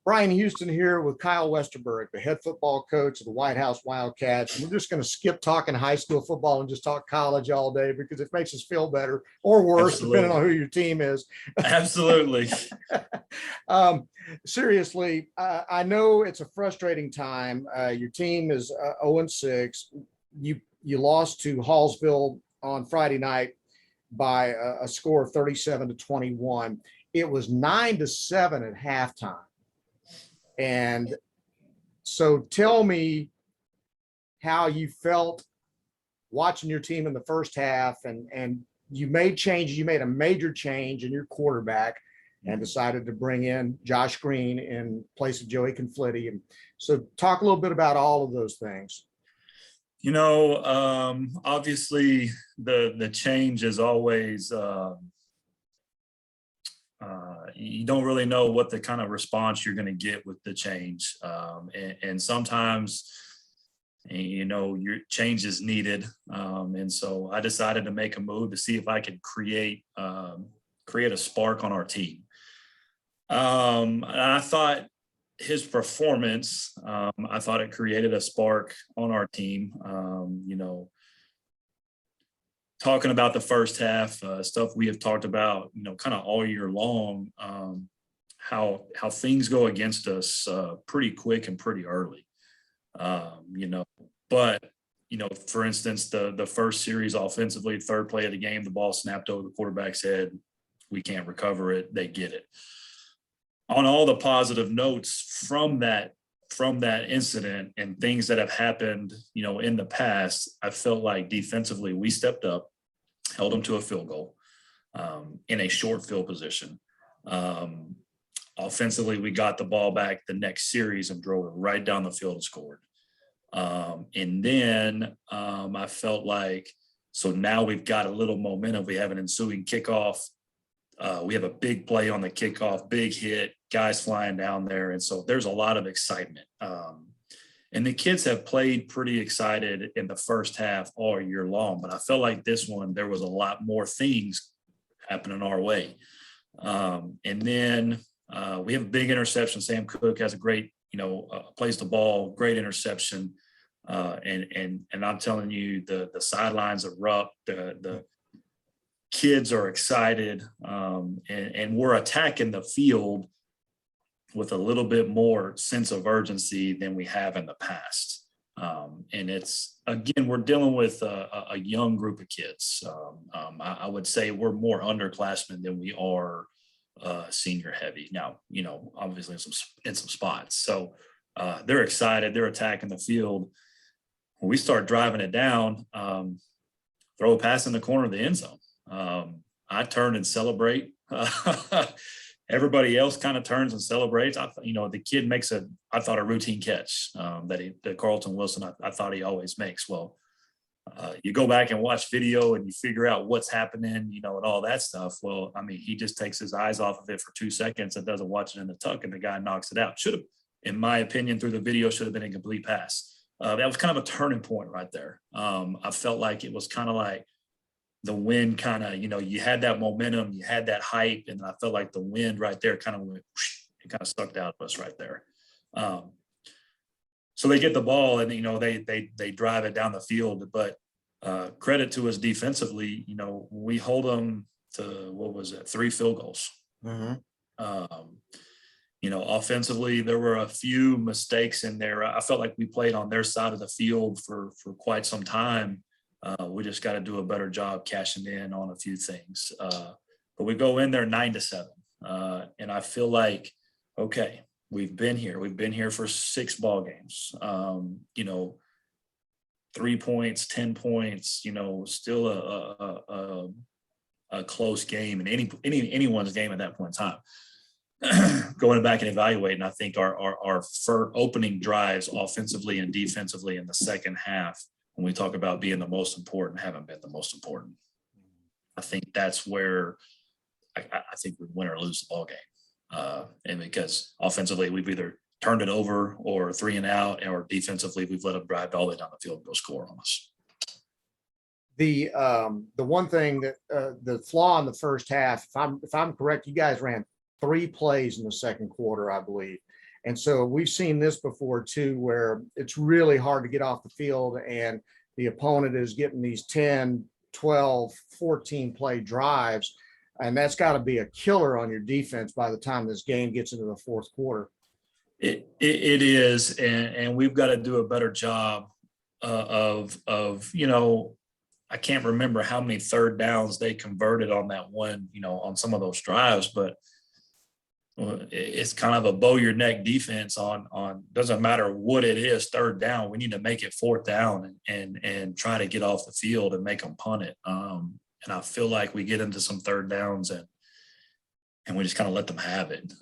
Bryan Houston here with Kyle Westerberg, the head football coach of the Whitehouse Wildcats. We're just going to skip talking high school football and just talk college all day because it makes us feel better or worse, depending on who your team is. Absolutely. Seriously, I know it's a frustrating time. Your team is 0-6. You lost to Hallsville on Friday night by a score of 37-21. It was 9-7 at halftime. And so tell me how you felt watching your team in the first half, and you made changes. You made a major change in your quarterback and decided to bring in Josh Green in place of Joey Conflitti. And so talk a little bit about all of those things. Obviously the change is always, you don't really know what the kind of response you're going to get with the change. And sometimes, your change is needed. And so I decided to make a move to see if I could create a spark on our team. And I thought his performance, I thought it created a spark on our team. Talking about the first half, stuff we have talked about, kind of all year long, how things go against us pretty quick and pretty early. But for instance, the first series offensively, third play of the game, the ball snapped over the quarterback's head. We can't recover it. They get it. On all the positive notes from that incident and things that have happened, in the past, I felt like defensively we stepped up, held them to a field goal in a short field position. Offensively, we got the ball back the next series and drove it right down the field and scored. And then I felt like, so now we've got a little momentum. We have an ensuing kickoff. We have a big play on the kickoff, big hit, guys flying down there. And so there's a lot of excitement. And the kids have played pretty excited in the first half all year long, but I felt like this one, there was a lot more things happening our way. And then we have a big interception. Sam Cook has a great, plays the ball, great interception. And I'm telling you, the sidelines erupt, the kids are excited, and we're attacking the field with a little bit more sense of urgency than we have in the past. And it's, again, we're dealing with a young group of kids. I would say we're more underclassmen than we are senior heavy. Now, obviously in some spots. So they're excited, they're attacking the field. When we start driving it down, throw a pass in the corner of the end zone. I turn and celebrate. Everybody else kind of turns and celebrates. The kid makes a routine catch that Carlton Wilson, I thought he always makes. Well, you go back and watch video and you figure out what's happening, and all that stuff. Well, he just takes his eyes off of it for 2 seconds and doesn't watch it in the tuck, and the guy knocks it out. Should have, in my opinion, through the video, should have been a complete pass. That was kind of a turning point right there. I felt like it was kind of like, the wind kind of, you had that momentum, you had that hype, and I felt like the wind right there kind of went, it kind of sucked out of us right there. So they get the ball and, they drive it down the field, but credit to us defensively, we hold them to, 3 field goals. Mm-hmm. Offensively, there were a few mistakes in there. I felt like we played on their side of the field for quite some time. We just got to do a better job cashing in on a few things. But we go in there 9-7. And I feel like, okay, we've been here. We've been here for 6 ball games. 3 points, 10 points, still a close game in anyone's game at that point in time. Going back and evaluating, I think our opening drives offensively and defensively in the second half, when we talk about being the most important, haven't been the most important. I think that's where I think we win or lose the ball game. And because offensively, we've either turned it over or 3 and out, or defensively, we've let them drive all the way down the field and go score on us. The one thing that the flaw in the first half, if I'm correct, you guys ran 3 plays in the second quarter, I believe. And so we've seen this before too, where it's really hard to get off the field and the opponent is getting these 10, 12, 14 play drives. And that's got to be a killer on your defense by the time this game gets into the fourth quarter. It is, and we've got to do a better job of I can't remember how many third downs they converted on that one, on some of those drives, but it's kind of a bow your neck defense on doesn't matter what it is, third down. We need to make it fourth down and try to get off the field and make them punt it. And I feel like we get into some third downs and we just kind of let them have it.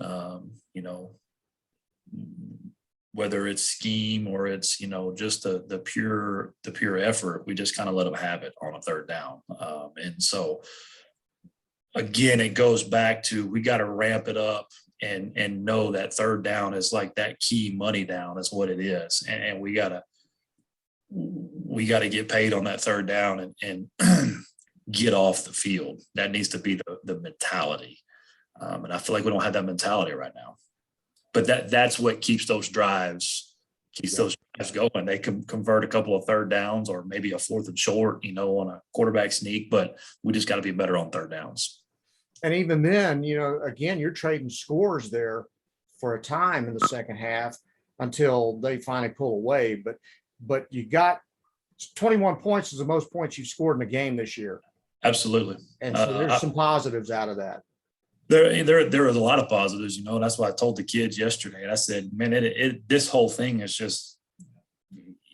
Whether it's scheme or it's, just the pure effort, we just kind of let them have it on a third down. And so again, it goes back to, we got to ramp it up and know that third down is like that key money down is what it is. And we got to get paid on that third down and get off the field. That needs to be the mentality. And I feel like we don't have that mentality right now. But that's what keeps those drives going. They can convert a couple of third downs or maybe a fourth and short, on a quarterback sneak, but we just got to be better on third downs. And even then, again, you're trading scores there for a time in the second half until they finally pull away. But you got 21 points is the most points you've scored in a game this year. Absolutely. And so there's some positives out of that. There was a lot of positives, and that's what I told the kids yesterday. And I said, man, this whole thing is just,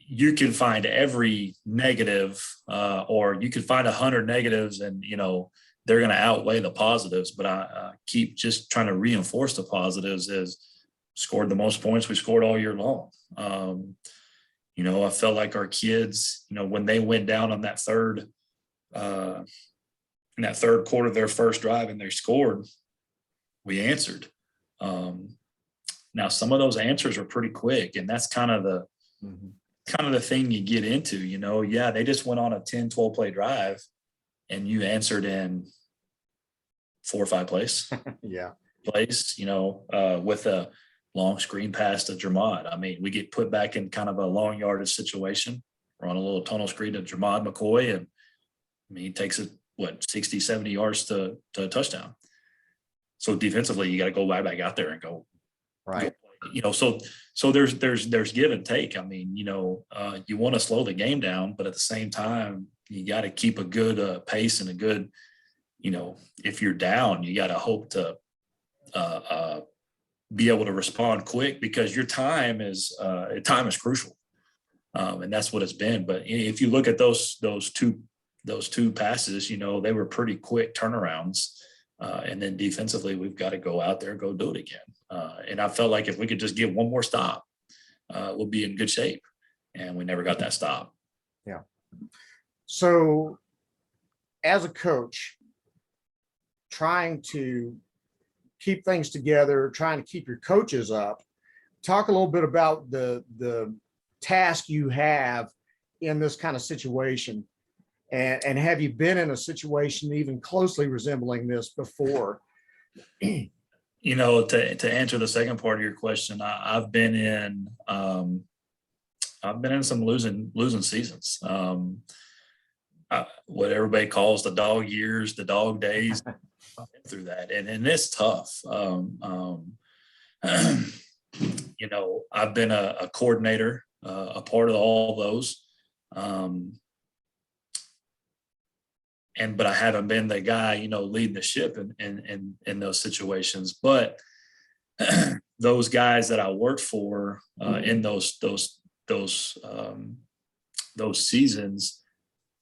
you can find every negative or you can find 100 negatives and, they're going to outweigh the positives. But I keep just trying to reinforce the positives as scored the most points we scored all year long. I felt like our kids, when they went down on that third in that third quarter of their first drive and they scored, we answered. Now some of those answers are pretty quick, and that's kind of the thing you get into, yeah, they just went on a 10, 12 play drive and you answered in 4 or 5 plays. Yeah. With a long screen pass to Jermod. I mean, we get put back in kind of a long yardage situation. We're on a little tunnel screen to Jermod McCoy, and he takes it, 60, 70 yards to a touchdown. So defensively, you got to go right back out there and go. Right. So there's give and take. I mean, you want to slow the game down, but at the same time, you got to keep a good pace and a good, if you're down, you got to hope to be able to respond quick, because your time is crucial. And that's what it's been. But if you look at those two passes, they were pretty quick turnarounds. And then defensively, we've got to go out there and go do it again. And I felt like if we could just get one more stop, we'll be in good shape. And we never got that stop. Yeah. So as a coach, trying to keep things together, trying to keep your coaches up, talk a little bit about the task you have in this kind of situation. And have you been in a situation even closely resembling this before? To answer the second part of your question, I've been in some losing seasons. What everybody calls the dog years, the dog days, through that, and it's tough. I've been a coordinator, a part of all those. But I haven't been the guy, leading the ship in those situations. But those guys that I worked for in those seasons,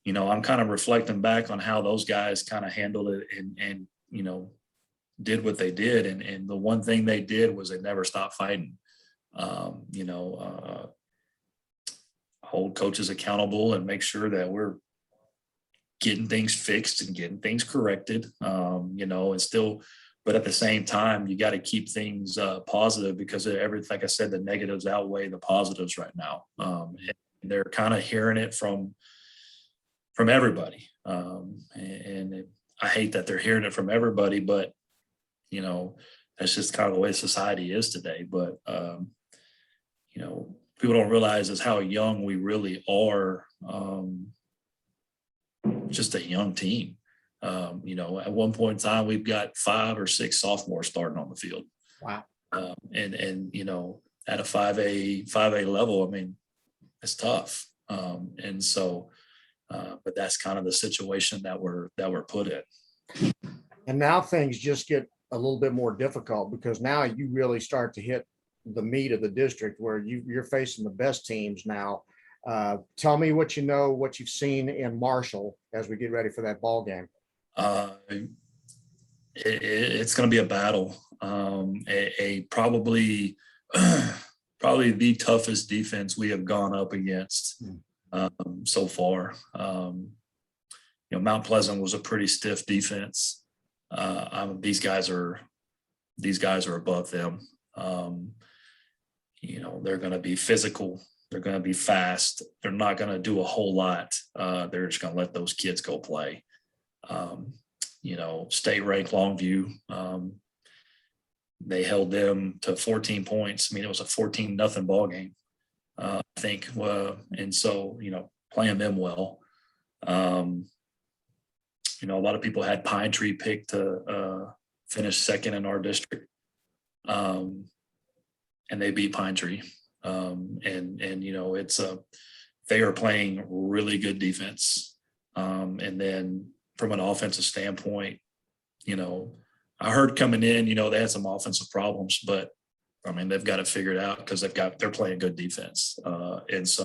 I'm kind of reflecting back on how those guys kind of handled it and did what they did. And the one thing they did was they never stopped fighting. Hold coaches accountable and make sure that we're getting things fixed and getting things corrected, and still, but at the same time, you got to keep things positive, because like I said, the negatives outweigh the positives right now. And they're kind of hearing it from everybody. I hate that they're hearing it from everybody, but, that's just kind of the way society is today. But, you know, people don't realize is how young we really are. Just a young team. You know, at one point in time, we've got 5 or 6 sophomores starting on the field. Wow. And you know, at a 5A level, I mean, it's tough. And so, but that's kind of the situation that we're put in. And now things just get a little bit more difficult because now you really start to hit the meat of the district where you're facing the best teams now. Tell me what you know, what you've seen in Marshall as we get ready for that ball game. It's going to be a battle. Probably the toughest defense we have gone up against so far. You know, Mount Pleasant was a pretty stiff defense. These guys are above them. You know, they're going to be physical. They're going to be fast. They're not going to do a whole lot. They're just going to let those kids go play. You know, state ranked Longview, they held them to 14 points. I mean, it was a 14-0 ball game, I think. And so, you know, playing them well. You know, a lot of people had Pine Tree picked to finish second in our district. And they beat Pine Tree. And you know, they are playing really good defense. And then from an offensive standpoint, you know, I heard coming in, you know, they had some offensive problems, but I mean, they've got it figured out because they're playing good defense. And so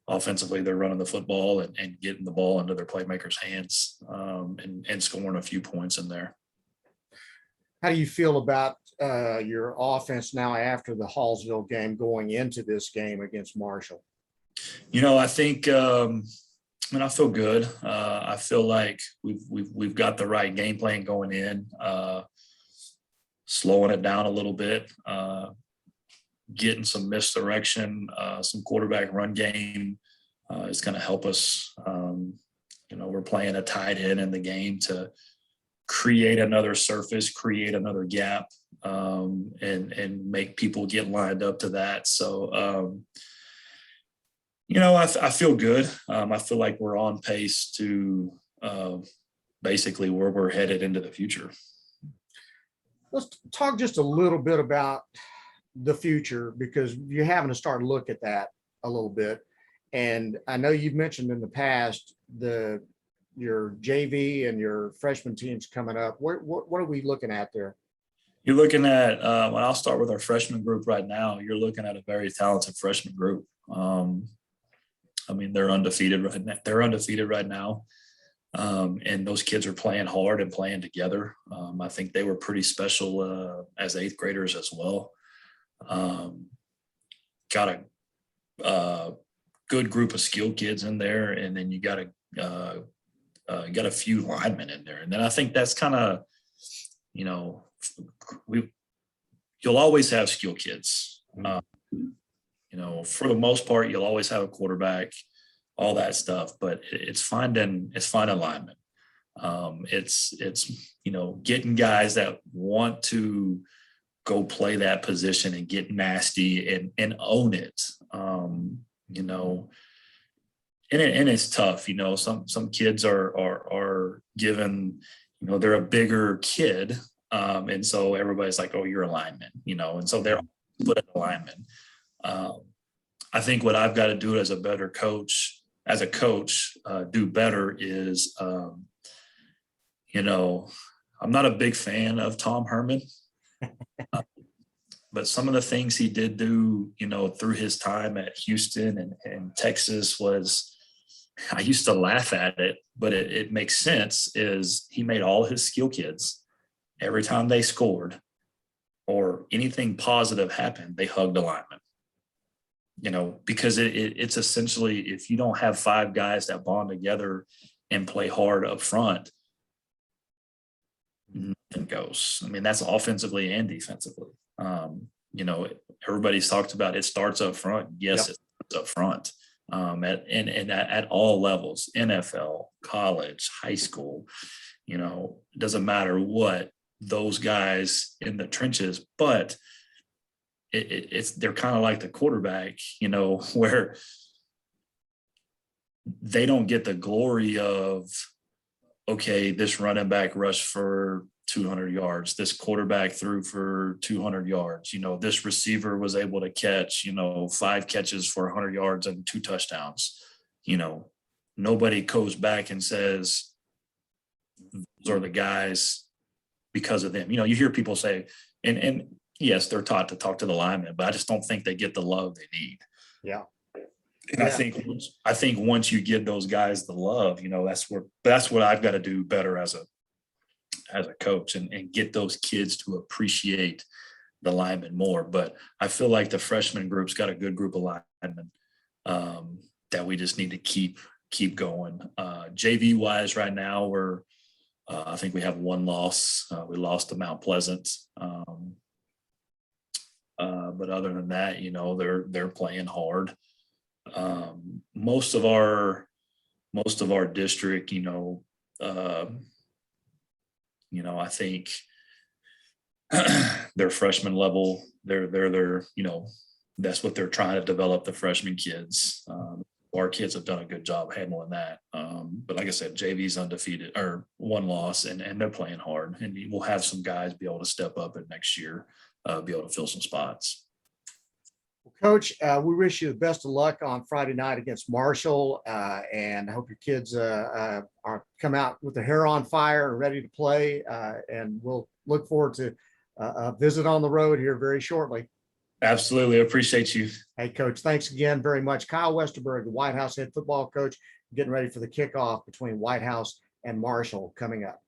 offensively, they're running the football and getting the ball into their playmakers' hands and scoring a few points in there. How do you feel about your offense now after the Hallsville game going into this game against Marshall? You know, I think, I feel good. I feel like we've got the right game plan going in, slowing it down a little bit, getting some misdirection, some quarterback run game is going to help us. You know, we're playing a tight end in the game to create another surface, create another gap, and make people get lined up to that. So, you know, I feel good. I feel like we're on pace to basically where we're headed into the future. Let's talk just a little bit about the future because you're having to start to look at that a little bit. And I know you've mentioned in the past your JV and your freshman teams coming up. What are we looking at there? You're looking at, well, I'll start with our freshman group right now. You're looking at a very talented freshman group. I mean, they're undefeated right now. And those kids are playing hard and playing together. I think they were pretty special as 8th graders as well. Got a good group of skilled kids in there, and then you got a few linemen in there. And then I think that's kind of, you know, you'll always have skilled kids. You know, for the most part, you'll always have a quarterback, all that stuff, but it's finding linemen. It's, you know, getting guys that want to go play that position and get nasty and own it. You know, and it's tough, you know, some kids are given, you know, they're a bigger kid. And so everybody's like, oh, you're a lineman, you know, and so they're put in a lineman. I think what I've got to do as a coach, do better is, you know, I'm not a big fan of Tom Herman, but some of the things he did do, you know, through his time at Houston and Texas was, I used to laugh at it, but it makes sense, is he made all his skill kids, every time they scored or anything positive happened, they hugged a lineman. You know, because it's essentially, if you don't have 5 guys that bond together and play hard up front, nothing goes. I mean, that's offensively and defensively. You know, everybody's talked about it starts up front. Yes, yep. It starts up front. At all levels, NFL, college, high school, you know, it doesn't matter what, those guys in the trenches, but they're kind of like the quarterback, where they don't get the glory of, okay, this running back rushed for 200 yards, this quarterback threw for 200 yards, this receiver was able to catch, 5 catches for 100 yards and 2 touchdowns. Nobody goes back and says, those are the guys because of them. You hear people say, and yes, they're taught to talk to the linemen, but I just don't think they get the love they need. Yeah. And I think once you give those guys the love, that's what I've got to do better as a coach and get those kids to appreciate the linemen more. But I feel like the freshman group's got a good group of linemen that we just need to keep going. JV wise right now, I think we have 1 loss. We lost to Mount Pleasant. But other than that, they're playing hard. Most of our district, I think they're freshman level. They're that's what they're trying to develop, the freshman kids. Our kids have done a good job handling that. But like I said, JV's undefeated or 1 loss, and they're playing hard, and we'll have some guys be able to step up in next year, be able to fill some spots. Coach, we wish you the best of luck on Friday night against Marshall, and I hope your kids come out with their hair on fire and ready to play. And we'll look forward to a visit on the road here very shortly. Absolutely. I appreciate you. Hey, Coach, thanks again very much. Kyle Westerberg, the Whitehouse head football coach, getting ready for the kickoff between Whitehouse and Marshall coming up.